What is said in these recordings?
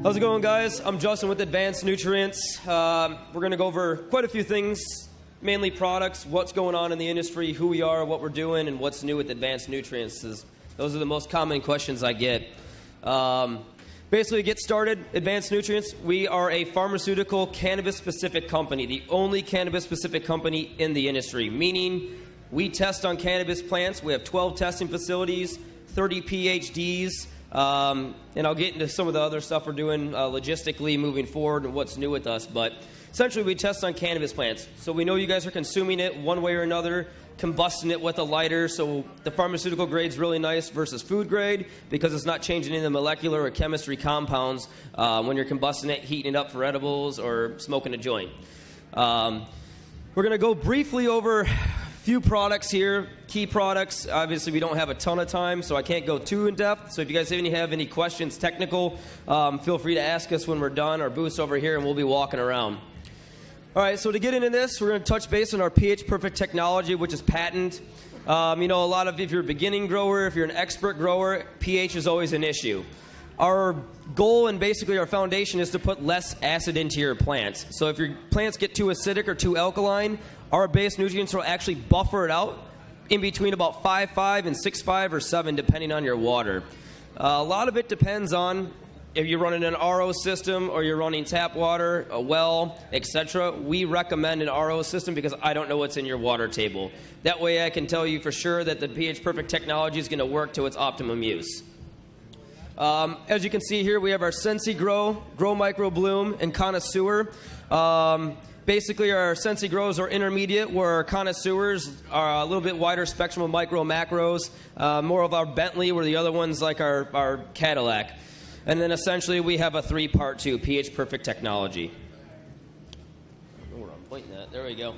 How's it going, guys? I'm Justin with Advanced Nutrients. We're going to go over quite a few things, mainly products, what's going on in the industry, who we are, what we're doing, and what's new with Advanced Nutrients. Those are the most common questions I get. Basically, to get started, Advanced Nutrients, we are a pharmaceutical cannabis-specific company, the only cannabis-specific company in the industry, meaning we test on cannabis plants. We have 12 testing facilities, 30 PhDs, and I'll get into some of the other stuff we're doing logistically moving forward and what's new with us. But essentially, we test on cannabis plants. So we know you guys are consuming it one way or another, combusting it with a lighter. So the pharmaceutical grade's really nice versus food grade because it's not changing any of the molecular or chemistry compounds when you're combusting it, heating it up for edibles, or smoking a joint. We're going to go briefly over few products here, key products. Obviously, we don't have a ton of time, so I can't go too in-depth. So if you guys have any questions, technical, feel free to ask us when we're done. Our booth's over here, and we'll be walking around. All right, so to get into this, we're going to touch base on our pH-perfect technology, which is patented. A lot of, if you're a beginning grower, if you're an expert grower, pH is always an issue. Our goal and basically our foundation is to put less acid into your plants. So if your plants get too acidic or too alkaline, our base nutrients will actually buffer it out in between about 5.5 and 6.5 or 7, depending on your water. A lot of it depends on if you're running an RO system or you're running tap water, a well, etc. We recommend an RO system because I don't know what's in your water table. That way I can tell you for sure that the pH-perfect technology is going to work to its optimum use. As you can see here, we have our Sensi Grow, Grow Micro Bloom, and Connoisseur. Basically, our Sensi Grows are intermediate, where our Connoisseurs are a little bit wider spectrum of micro macros, more of our Bentley, where the other one's like our Cadillac. And then essentially, we have a 3-part too, pH-perfect technology. I don't know where I'm pointing at. There we go.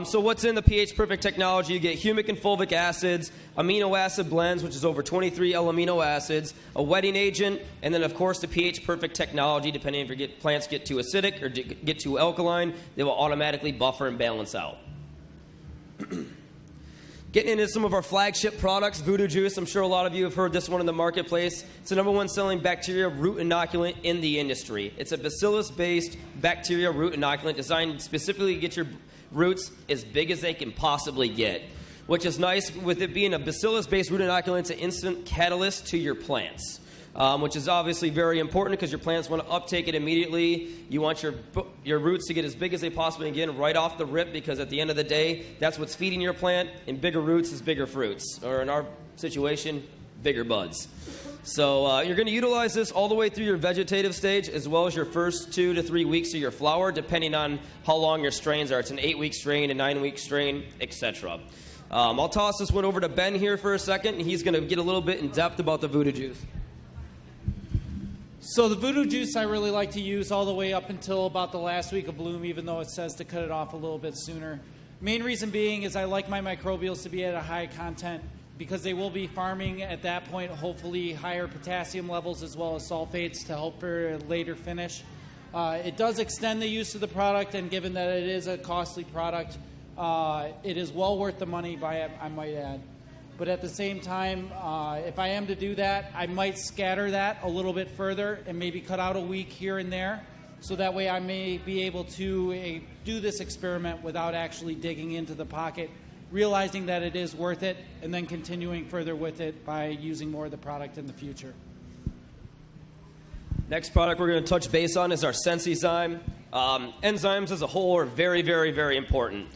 So what's in the pH-perfect technology? You get humic and fulvic acids, amino acid blends, which is over 23 L-amino acids, a wetting agent, and then, of course, the pH-perfect technology. Depending if your plants get too acidic or get too alkaline, they will automatically buffer and balance out. Getting into some of our flagship products, Voodoo Juice. I'm sure a lot of you have heard this one in the marketplace. It's the #1 selling bacteria root inoculant in the industry. It's a bacillus-based bacteria root inoculant designed specifically to get your roots as big as they can possibly get, which is nice. With it being a bacillus-based root inoculant, it's an instant catalyst to your plants, which is obviously very important because your plants want to uptake it immediately. You want your roots to get as big as they possibly can right off the rip, because at the end of the day, that's what's feeding your plant, and bigger roots is bigger fruits, or in our situation, bigger buds. So you're going to utilize this all the way through your vegetative stage, as well as your first 2 to 3 weeks of your flower, depending on how long your strains are. It's an 8-week strain, a 9-week strain, etc. I'll toss this one over to Ben here for a second, and he's going to get a little bit in depth about the Voodoo Juice. So the Voodoo Juice I really like to use all the way up until about the last week of bloom, even though it says to cut it off a little bit sooner. Main reason being is I like my microbials to be at a high content, because they will be farming at that point, hopefully higher potassium levels as well as sulfates to help for a later finish. It does extend the use of the product, and given that it is a costly product, it is well worth the money, I might add. But at the same time, if I am to do that, I might scatter that a little bit further and maybe cut out a week here and there, so that way I may be able to do this experiment without actually digging into the pocket, realizing that it is worth it, and then continuing further with it by using more of the product in the future. Next product we're going to touch base on is our Sensi-zyme. Enzymes as a whole are very, very, very important.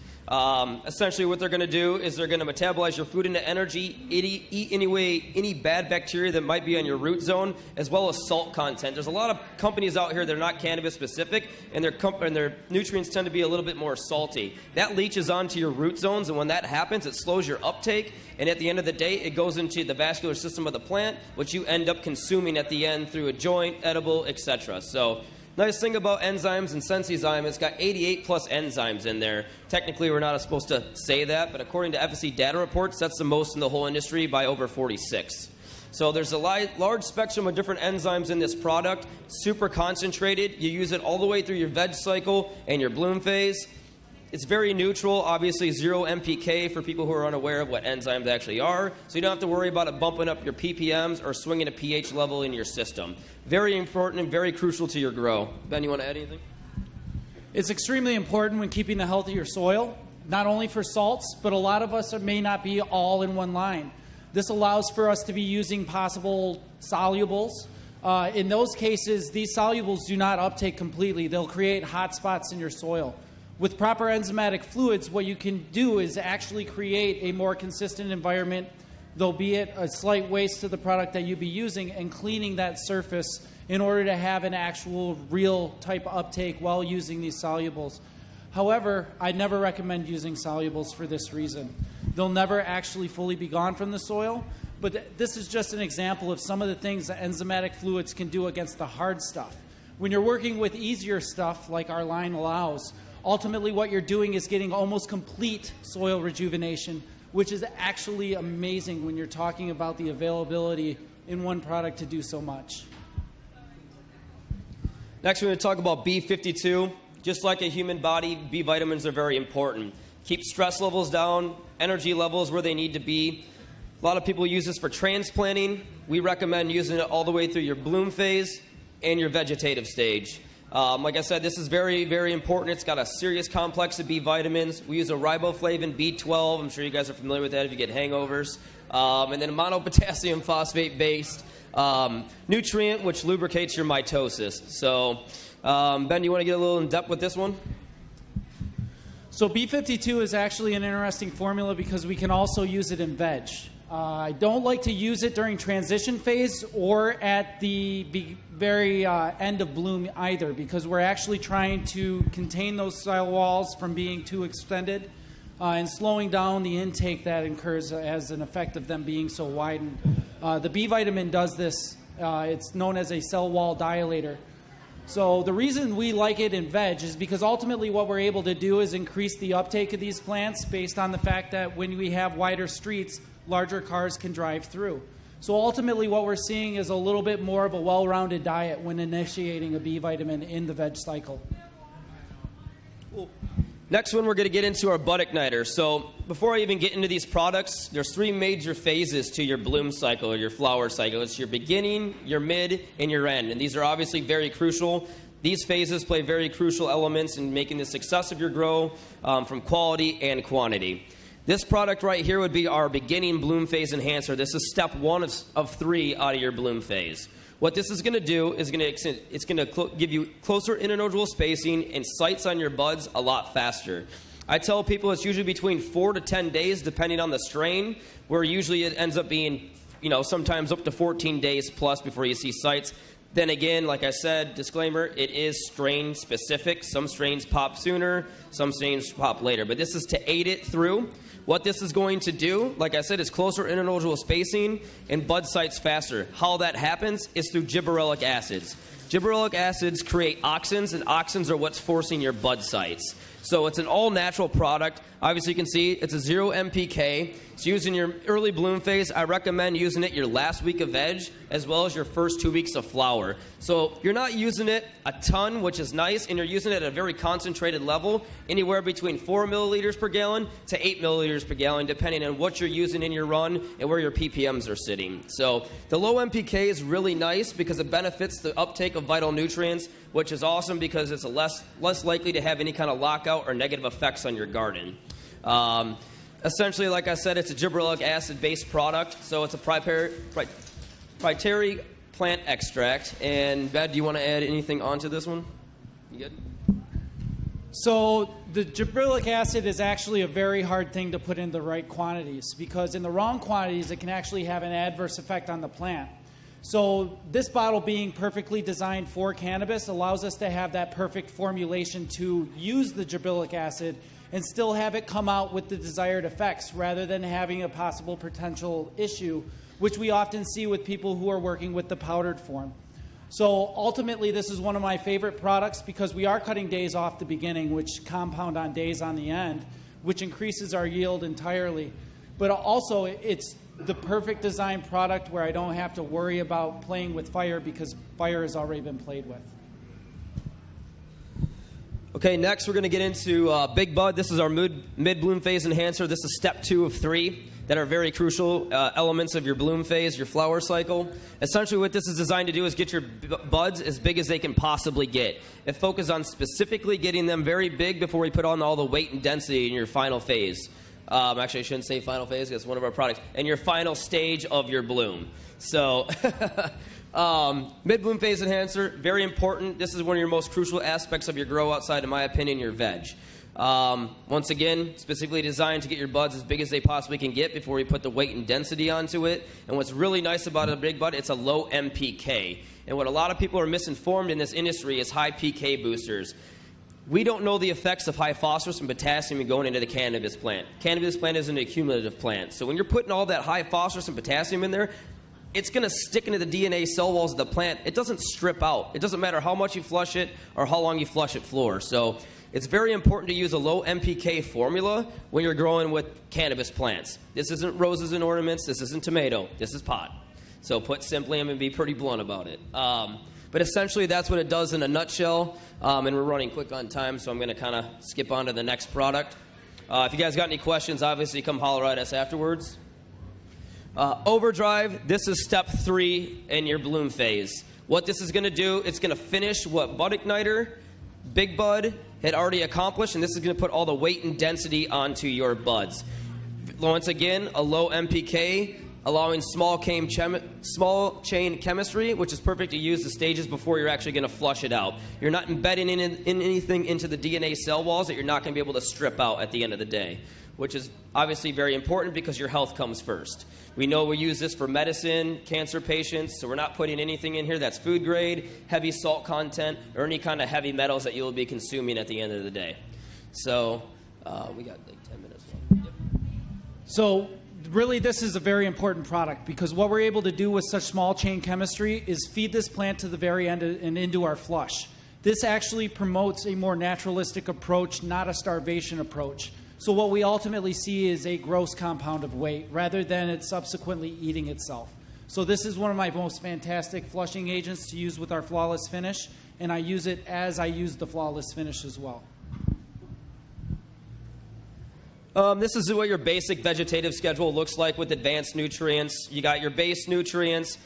Essentially what they're going to do is they're going to metabolize your food into energy, eat any bad bacteria that might be on your root zone, as well as salt content. There's a lot of companies out here that are not cannabis specific, and their nutrients tend to be a little bit more salty. That leaches onto your root zones, and when that happens, it slows your uptake, and at the end of the day, it goes into the vascular system of the plant, which you end up consuming at the end through a joint, edible, etc. So nice thing about enzymes and Sensi-zyme, it's got 88 plus enzymes in there. Technically, we're not supposed to say that, but according to FSC data reports, that's the most in the whole industry by over 46. So there's a large spectrum of different enzymes in this product, super concentrated. You use it all the way through your veg cycle and your bloom phase. It's very neutral, obviously 0 MPK for people who are unaware of what enzymes actually are, so you don't have to worry about it bumping up your ppms or swinging a pH level in your system. Very important and very crucial to your grow. Ben, you want to add anything? It's extremely important when keeping a healthier soil, not only for salts, but a lot of us may not be all in one line. This allows for us to be using possible solubles. In those cases, these solubles do not uptake completely. They'll create hot spots in your soil. With proper enzymatic fluids, what you can do is actually create a more consistent environment, though be it a slight waste to the product that you'd be using, and cleaning that surface in order to have an actual real type uptake while using these solubles. However, I never recommend using solubles for this reason. They'll never actually fully be gone from the soil, but this is just an example of some of the things that enzymatic fluids can do against the hard stuff. When you're working with easier stuff like our line allows, ultimately what you're doing is getting almost complete soil rejuvenation, which is actually amazing when you're talking about the availability in one product to do so much. Next, we're going to talk about B52. Just like a human body, B vitamins are very important. Keep stress levels down, energy levels where they need to be. A lot of people use this for transplanting. We recommend using it all the way through your bloom phase and your vegetative stage. Like I said, this is very, very important. It's got a serious complex of B vitamins. We use a riboflavin B12. I'm sure you guys are familiar with that if you get hangovers. And then a monopotassium phosphate based nutrient which lubricates your mitosis. So, Ben, you want to get a little in depth with this one? So B52 is actually an interesting formula because we can also use it in veg. I don't like to use it during transition phase or at the very end of bloom either, because we're actually trying to contain those cell walls from being too extended and slowing down the intake that occurs as an effect of them being so widened. The B vitamin does this. It's known as a cell wall dilator. So the reason we like it in veg is because ultimately what we're able to do is increase the uptake of these plants based on the fact that when we have wider streets, larger cars can drive through. So ultimately what we're seeing is a little bit more of a well-rounded diet when initiating a B vitamin in the veg cycle. Cool. Next one, we're going to get into our bud igniter. So before I even get into these products, there's 3 major phases to your bloom cycle or your flower cycle. It's your beginning, your mid, and your end. And these are obviously very crucial. These phases play very crucial elements in making the success of your grow from quality and quantity. This product right here would be our beginning bloom phase enhancer. This is step 1 of 3 out of your bloom phase. What this is going to do is it's going to give you closer internodal spacing and sites on your buds a lot faster. I tell people it's usually between 4 to 10 days depending on the strain, where usually it ends up being, sometimes up to 14 days plus before you see sites. Then again, like I said, disclaimer, it is strain specific. Some strains pop sooner, some strains pop later. But this is to aid it through. What this is going to do, like I said, is closer internodal spacing and bud sites faster. How that happens is through gibberellic acids. Gibberellic acids create auxins, and auxins are what's forcing your bud sites. So it's an all-natural product. Obviously, you can see it's a 0 MPK. It's used in your early bloom phase. I recommend using it your last week of veg as well as your first 2 weeks of flower. So you're not using it a ton, which is nice, and you're using it at a very concentrated level, anywhere between 4 milliliters per gallon to 8 milliliters per gallon, depending on what you're using in your run and where your ppms are sitting. So the low MPK is really nice because it benefits the uptake of vital nutrients, which is awesome because it's less likely to have any kind of lockout or negative effects on your garden. Essentially, like I said, it's a gibberellic acid-based product, so it's a proprietary plant extract. And, Bad, do you want to add anything onto this one? You good? So the gibberellic acid is actually a very hard thing to put in the right quantities, because in the wrong quantities, it can actually have an adverse effect on the plant. So this bottle being perfectly designed for cannabis allows us to have that perfect formulation to use the gibberellic acid and still have it come out with the desired effects rather than having a possible potential issue, which we often see with people who are working with the powdered form. So ultimately, this is one of my favorite products because we are cutting days off the beginning, which compound on days on the end, which increases our yield entirely. But also, it's the perfect design product where I don't have to worry about playing with fire because fire has already been played with. Okay, next we're going to get into BigBud. This is our mid-bloom phase enhancer. This is step 2 of 3 that are very crucial elements of your bloom phase, your flower cycle. Essentially what this is designed to do is get your buds as big as they can possibly get. It focuses on specifically getting them very big before we put on all the weight and density in your final phase. Actually, I shouldn't say final phase because it's one of our products. And your final stage of your bloom. So... mid-bloom phase enhancer, very important. This is one of your most crucial aspects of your grow outside, in my opinion, your veg. Once again, specifically designed to get your buds as big as they possibly can get before we put the weight and density onto it. And what's really nice about a BigBud, it's a low MPK. And what a lot of people are misinformed in this industry is high PK boosters. We don't know the effects of high phosphorus and potassium going into the cannabis plant. Cannabis plant is an accumulative plant. So when you're putting all that high phosphorus and potassium in there, it's going to stick into the DNA cell walls of the plant. It doesn't strip out. It doesn't matter how much you flush it or how long you flush it floor. So it's very important to use a low MPK formula when you're growing with cannabis plants. This isn't roses and ornaments. This isn't tomato. This is pot. So put simply, I'm going to be pretty blunt about it. But essentially, that's what it does in a nutshell. And we're running quick on time, so I'm going to kind of skip on to the next product. If you guys got any questions, obviously come holler at us afterwards. Overdrive, this is step 3 in your bloom phase. What this is going to do, it's going to finish what Bud Igniter, BigBud had already accomplished, and this is going to put all the weight and density onto your buds. Once again, a low MPK, allowing small chain chemistry, which is perfect to use the stages before you're actually going to flush it out. You're not embedding in anything into the DNA cell walls that you're not going to be able to strip out at the end of the day, which is obviously very important because your health comes first. We know we use this for medicine, cancer patients, so we're not putting anything in here that's food grade, heavy salt content, or any kind of heavy metals that you'll be consuming at the end of the day. So we got like 10 minutes left. Yep. So really this is a very important product because what we're able to do with such small chain chemistry is feed this plant to the very end and into our flush. This actually promotes a more naturalistic approach, not a starvation approach. So what we ultimately see is a gross compound of weight rather than it subsequently eating itself. So this is one of my most fantastic flushing agents to use with our flawless finish, and I use it as I use the flawless finish as well. This is what your basic vegetative schedule looks like with advanced nutrients. You got your base nutrients,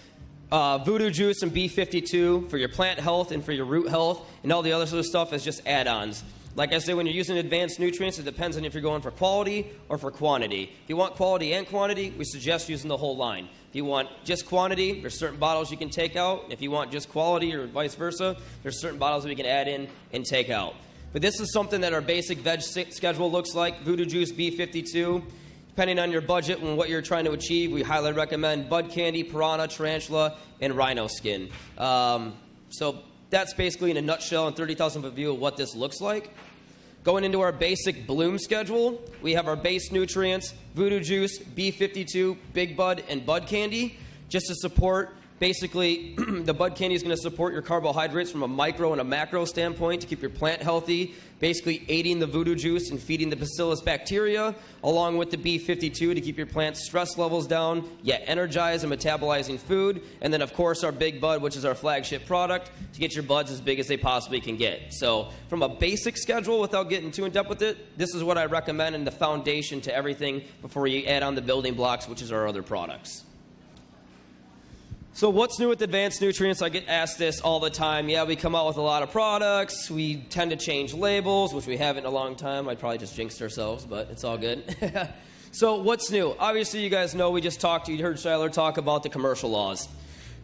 Voodoo Juice and B52 for your plant health and for your root health, and all the other sort of stuff is just add-ons. Like I said, when you're using advanced nutrients, it depends on if you're going for quality or for quantity. If you want quality and quantity, we suggest using the whole line. If you want just quantity, there's certain bottles you can take out. If you want just quality or vice versa, there's certain bottles that we can add in and take out. But this is something that our basic veg schedule looks like. Voodoo Juice B52. Depending on your budget and what you're trying to achieve, we highly recommend Bud Candy, Piranha, Tarantula, and Rhino Skin. So that's basically in a nutshell and 30,000-foot view of what this looks like. Going into our basic bloom schedule, we have our base nutrients, Voodoo Juice, B52, BigBud, and Bud Candy, just to support. Basically, the Bud Candy is going to support your carbohydrates from a micro and a macro standpoint to keep your plant healthy, basically aiding the Voodoo Juice and feeding the Bacillus bacteria, along with the B52 to keep your plant's stress levels down, yet energized and metabolizing food. And then, of course, our BigBud, which is our flagship product, to get your buds as big as they possibly can get. So from a basic schedule, without getting too in-depth with it, this is what I recommend and the foundation to everything before you add on the building blocks, which is our other products. So what's new with advanced nutrients? I get asked this all the time. Yeah, we come out with a lot of products. We tend to change labels, which we haven't in a long time. I'd probably just jinxed ourselves, but it's all good. So what's new? Obviously, you guys know we just talked. You heard Shyler talk about the commercial laws.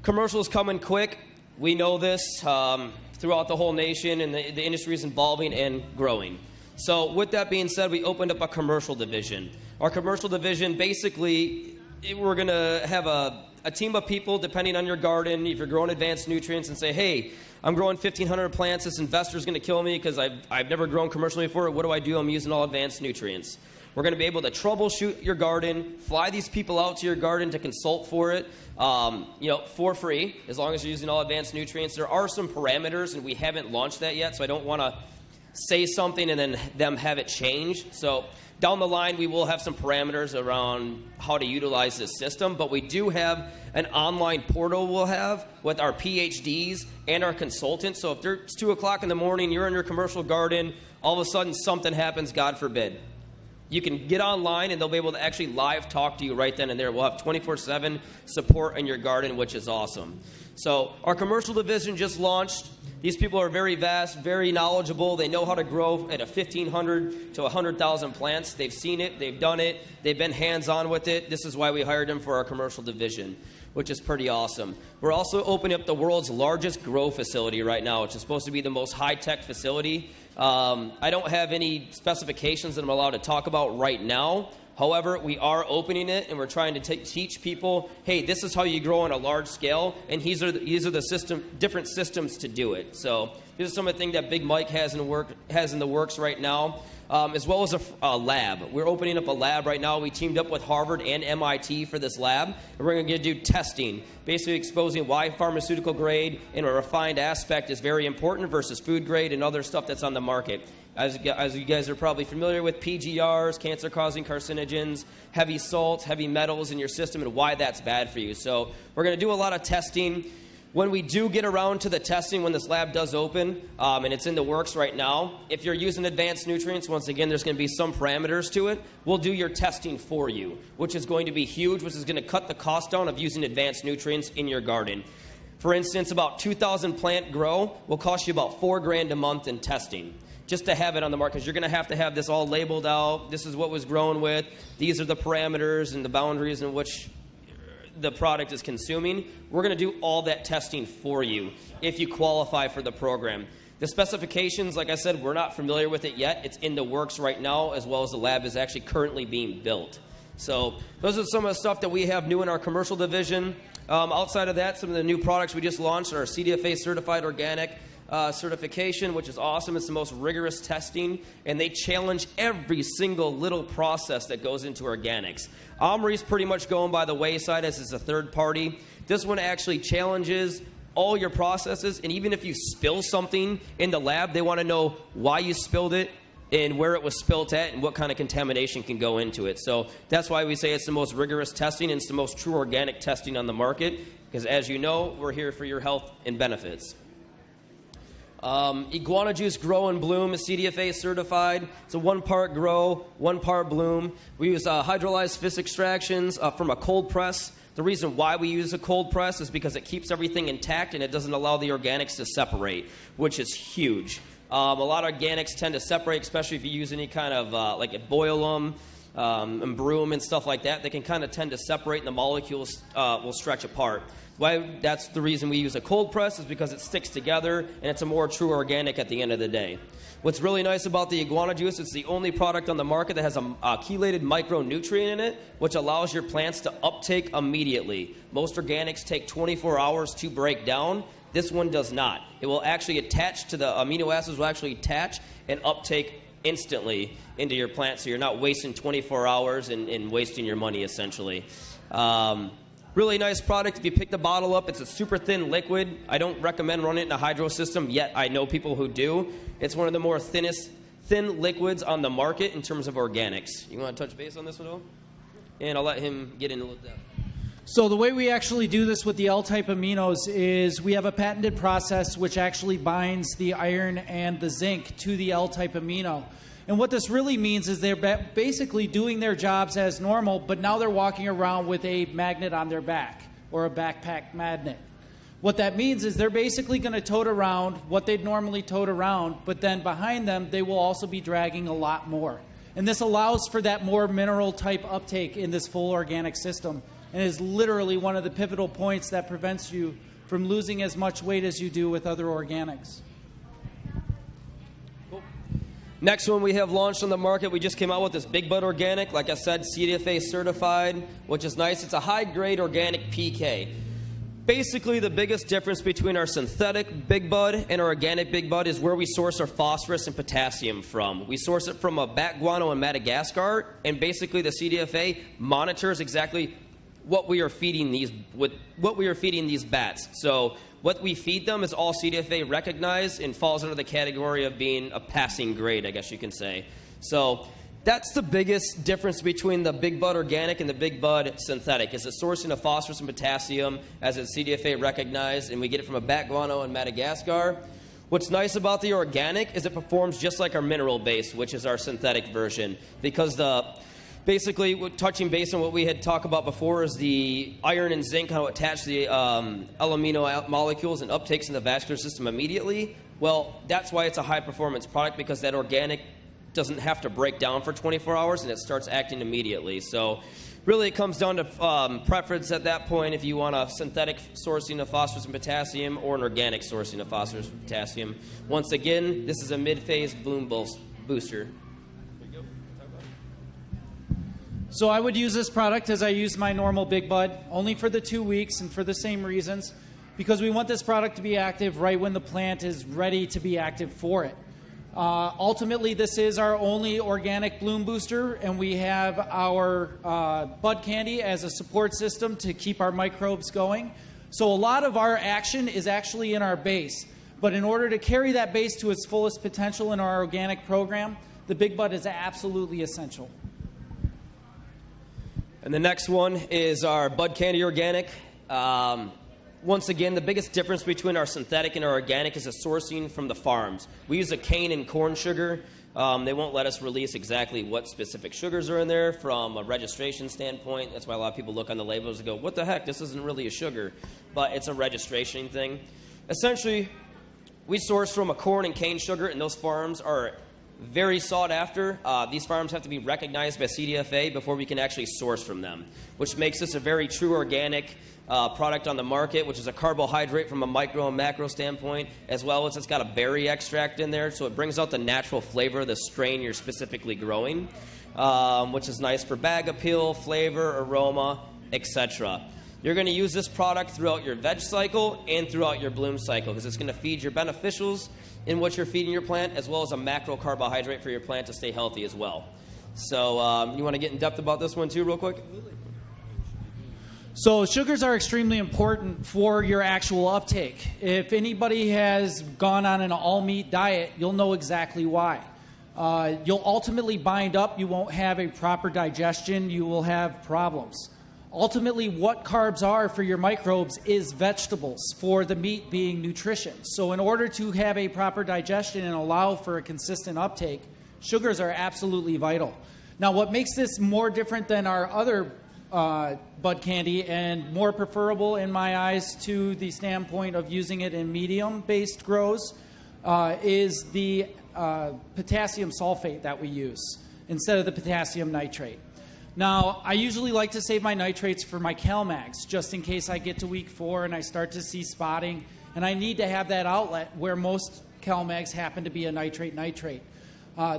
Commercials coming quick. We know this throughout the whole nation, and the industry is evolving and growing. So with that being said, we opened up a commercial division. Our commercial division, basically, we're going to have a team of people, depending on your garden, if you're growing advanced nutrients, and say, hey, I'm growing 1,500 plants. This investor's going to kill me because I've never grown commercially before. What do I do? I'm using all advanced nutrients. We're going to be able to troubleshoot your garden, fly these people out to your garden to consult for it, for free, as long as you're using all advanced nutrients. There are some parameters, and we haven't launched that yet, so I don't want to say something and then them have it change. So down the line, we will have some parameters around how to utilize this system, but we do have an online portal we'll have with our PhDs and our consultants. So if it's 2 o'clock in the morning, you're in your commercial garden, all of a sudden something happens, God forbid. You can get online and they'll be able to actually live talk to you right then and there. We'll have 24/7 support in your garden, which is awesome. So our commercial division just launched. These people are very vast, very knowledgeable. They know how to grow at a 1,500 to 100,000 plants. They've seen it. They've done it. They've been hands-on with it. This is why we hired them for our commercial division, which is pretty awesome. We're also opening up the world's largest grow facility right now, which is supposed to be the most high-tech facility. I don't have any specifications that I'm allowed to talk about right now. However, we are opening it, and we're trying to teach people, hey, this is how you grow on a large scale, and these are the different systems to do it. So this is some of the things that Big Mike has in the works right now, as well as a lab. We're opening up a lab right now. We teamed up with Harvard and MIT for this lab, and we're going to do testing, basically exposing why pharmaceutical grade in a refined aspect is very important versus food grade and other stuff that's on the market. As you guys are probably familiar with, PGRs, cancer-causing carcinogens, heavy salts, heavy metals in your system, and why that's bad for you. So we're going to do a lot of testing. When we do get around to the testing, when this lab does open, and it's in the works right now, if you're using advanced nutrients, once again, there's going to be some parameters to it. We'll do your testing for you, which is going to be huge, which is going to cut the cost down of using advanced nutrients in your garden. For instance, about 2,000 plant grow will cost you about $4,000 a month in testing, just to have it on the market, because you're going to have this all labeled out. This is what was grown with. These are the parameters and the boundaries in which the product is consuming. We're going to do all that testing for you if you qualify for the program. The specifications, like I said, we're not familiar with it yet. It's in the works right now, as well as the lab is actually currently being built. So those are some of the stuff that we have new in our commercial division. Outside of that, some of the new products we just launched are CDFA certified organic certification, which is awesome. It's the most rigorous testing, and they challenge every single little process that goes into organics. Omri's pretty much going by the wayside as it's a third party. This one actually challenges all your processes, and even if you spill something in the lab, they want to know why you spilled it and where it was spilt at and what kind of contamination can go into it. So that's why we say it's the most rigorous testing, and it's the most true organic testing on the market, because as you know, we're here for your health and benefits. Iguana Juice Grow and Bloom is CDFA certified. It's a 1 part grow, 1 part bloom. We use hydrolyzed fish extractions from a cold press. The reason why we use a cold press is because it keeps everything intact and it doesn't allow the organics to separate, which is huge. A lot of organics tend to separate, especially if you use any kind of, like boil them and brew them and stuff like that. They can kind of tend to separate and the molecules will stretch apart. Why that's the reason we use a cold press is because it sticks together and it's a more true organic at the end of the day. What's really nice about the Iguana Juice, it's the only product on the market that has a chelated micronutrient in it, which allows your plants to uptake immediately. Most organics take 24 hours to break down. This one does not. It will actually attach to the amino acids, will actually attach and uptake instantly into your plant, so you're not wasting 24 hours and wasting your money, essentially. Really nice product. If you pick the bottle up, it's a super thin liquid. I don't recommend running it in a hydro system, yet I know people who do. It's one of the more thin liquids on the market in terms of organics. You want to touch base on this one, Will? And I'll let him get into that. So the way we actually do this with the L-type aminos is we have a patented process which actually binds the iron and the zinc to the L-type amino. And what this really means is they're basically doing their jobs as normal, but now they're walking around with a magnet on their back, or a backpack magnet. What that means is they're basically going to tote around what they'd normally tote around, but then behind them they will also be dragging a lot more. And this allows for that more mineral type uptake in this full organic system, and is literally one of the pivotal points that prevents you from losing as much weight as you do with other organics. Next one we have launched on the market, we just came out with this BigBud organic. Like I said, CDFA certified, which is nice. It's a high-grade organic PK. Basically, the biggest difference between our synthetic BigBud and our organic BigBud is where we source our phosphorus and potassium from. We source it from a bat guano in Madagascar, and basically the CDFA monitors exactly what we are feeding these bats. So what we feed them is all CDFA recognized and falls under the category of being a passing grade, I guess you can say. So that's the biggest difference between the BigBud organic and the BigBud synthetic, is the sourcing of phosphorus and potassium as it's CDFA recognized, and we get it from a bat guano in Madagascar. What's nice about the organic is it performs just like our mineral base, which is our synthetic version, because basically, touching base on what we had talked about before is the iron and zinc, how it attach the amino molecules and uptakes in the vascular system immediately. Well, that's why it's a high-performance product, because that organic doesn't have to break down for 24 hours, and it starts acting immediately. So really it comes down to preference at that point, if you want a synthetic sourcing of phosphorus and potassium or an organic sourcing of phosphorus and potassium. Once again, this is a mid-phase bloom booster. So I would use this product as I use my normal BigBud, only for the 2 weeks and for the same reasons, because we want this product to be active right when the plant is ready to be active for it. Ultimately, this is our only organic bloom booster, and we have our bud candy as a support system to keep our microbes going. So a lot of our action is actually in our base. But in order to carry that base to its fullest potential in our organic program, the BigBud is absolutely essential. And the next one is our Bud Candy Organic. Once again, the biggest difference between our synthetic and our organic is the sourcing from the farms. We use a cane and corn sugar. They won't let us release exactly what specific sugars are in there from a registration standpoint. That's why a lot of people look on the labels and go, what the heck, this isn't really a sugar. But it's a registration thing. Essentially, we source from a corn and cane sugar, and those farms are very sought after. These farms have to be recognized by CDFA before we can actually source from them, which makes this a very true organic product on the market, which is a carbohydrate from a micro and macro standpoint, as well as it's got a berry extract in there, so it brings out the natural flavor of the strain you're specifically growing, which is nice for bag appeal, flavor, aroma, etc. You're going to use this product throughout your veg cycle and throughout your bloom cycle, because it's going to feed your beneficials in what you're feeding your plant, as well as a macro carbohydrate for your plant to stay healthy as well. So you want to get in depth about this one too real quick? So sugars are extremely important for your actual uptake. If anybody has gone on an all-meat diet, you'll know exactly why. You'll ultimately bind up. You won't have a proper digestion. You will have problems. Ultimately, what carbs are for your microbes is vegetables, for the meat being nutrition. So in order to have a proper digestion and allow for a consistent uptake, sugars are absolutely vital. Now, what makes this more different than our other bud candy and more preferable in my eyes to the standpoint of using it in medium-based grows is the potassium sulfate that we use instead of the potassium nitrate. Now, I usually like to save my nitrates for my CalMags, just in case I get to week 4 and I start to see spotting, and I need to have that outlet where most CalMags happen to be a nitrate.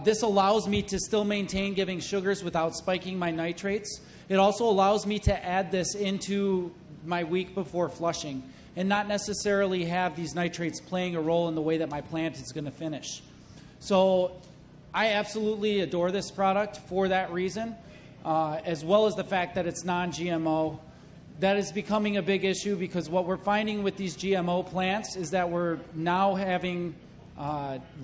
This allows me to still maintain giving sugars without spiking my nitrates. It also allows me to add this into my week before flushing and not necessarily have these nitrates playing a role in the way that my plant is going to finish. So I absolutely adore this product for that reason. As well as the fact that it's non-GMO. That is becoming a big issue, because what we're finding with these GMO plants is that we're now having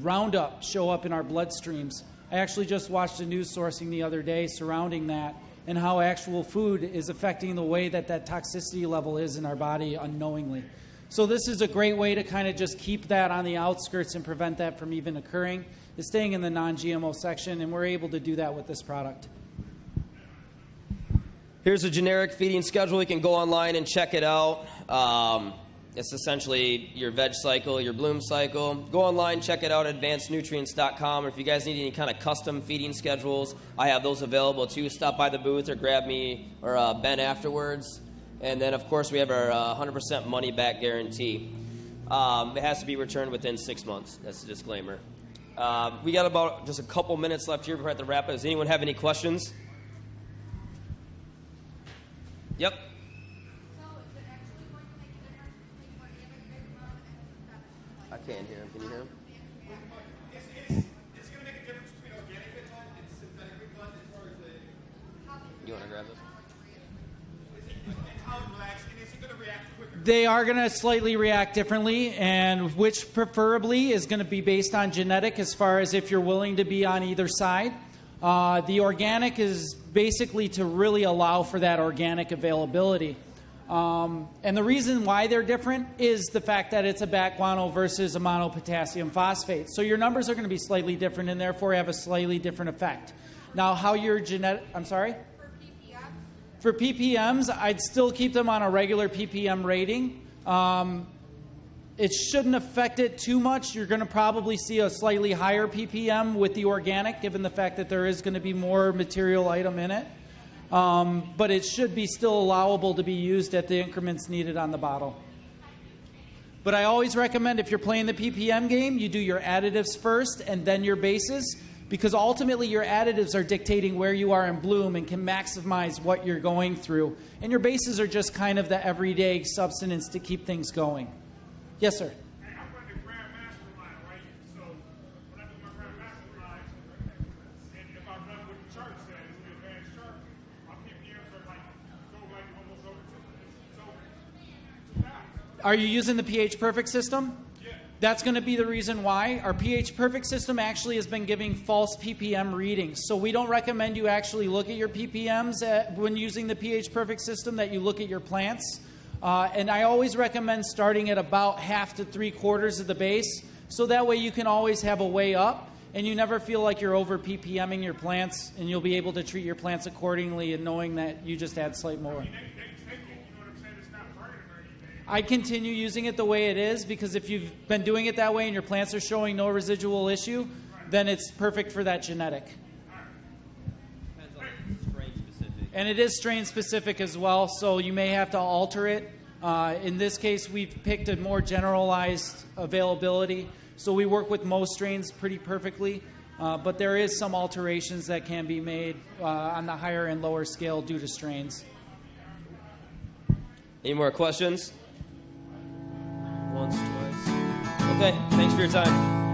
Roundup show up in our bloodstreams. I actually just watched a news sourcing the other day surrounding that and how actual food is affecting the way that that toxicity level is in our body unknowingly. So this is a great way to kind of just keep that on the outskirts and prevent that from even occurring, is staying in the non-GMO section, and we're able to do that with this product. Here's a generic feeding schedule. You can go online and check it out. It's essentially your veg cycle, your bloom cycle. Go online, check it out at advancednutrients.com. Or if you guys need any kind of custom feeding schedules, I have those available too. Stop by the booth or grab me or Ben afterwards. And then, of course, we have our 100% money-back guarantee. It has to be returned within 6 months. That's the disclaimer. We got about just a couple minutes left here before I have to wrap up. Does anyone have any questions? Yep. So is it actually going to make a difference between organic BigBud and synthetic? I can't hear him. Can you hear him? It's going to make a difference between organic BigBud and synthetic BigBud as far as the... You want to grab this? Is They are going to slightly react differently, and which preferably is going to be based on genetic as far as if you're willing to be on either side. The organic is basically to really allow for that organic availability. And the reason why they're different is the fact that it's a bat guano versus a monopotassium phosphate. So your numbers are going to be slightly different and therefore have a slightly different effect. Now, how your genetic... I'm sorry? For ppms, I'd still keep them on a regular ppm rating. It shouldn't affect it too much. You're going to probably see a slightly higher ppm with the organic, given the fact that there is going to be more material item in it. But it should be still allowable to be used at the increments needed on the bottle. But I always recommend if you're playing the ppm game, you do your additives first and then your bases, because ultimately your additives are dictating where you are in bloom and can maximize what you're going through. And your bases are just kind of the everyday substance to keep things going. Yes, sir? Hey, I'm running the Grandmaster line, right? So when I do my Grandmaster line, and if I run what the chart says, the advanced chart, my PPMs are almost over 2,000. Are you using the pH Perfect system? Yeah. That's going to be the reason why. Our pH Perfect system actually has been giving false ppm readings. So we don't recommend you actually look at your ppms when using the pH Perfect system, that you look at your plants. And I always recommend starting at about half to 3/4 of the base, so that way you can always have a way up, and you never feel like you're over ppming your plants, and you'll be able to treat your plants accordingly and knowing that you just add slight more. I continue using it the way it is, because if you've been doing it that way and your plants are showing no residual issue, then it's perfect for that genetic. Depends on strain specific. And it is strain specific as well, so you may have to alter it. In this case, we've picked a more generalized availability, so we work with most strains pretty perfectly, but there is some alterations that can be made on the higher and lower scale due to strains. Any more questions? Once, twice. Okay, thanks for your time.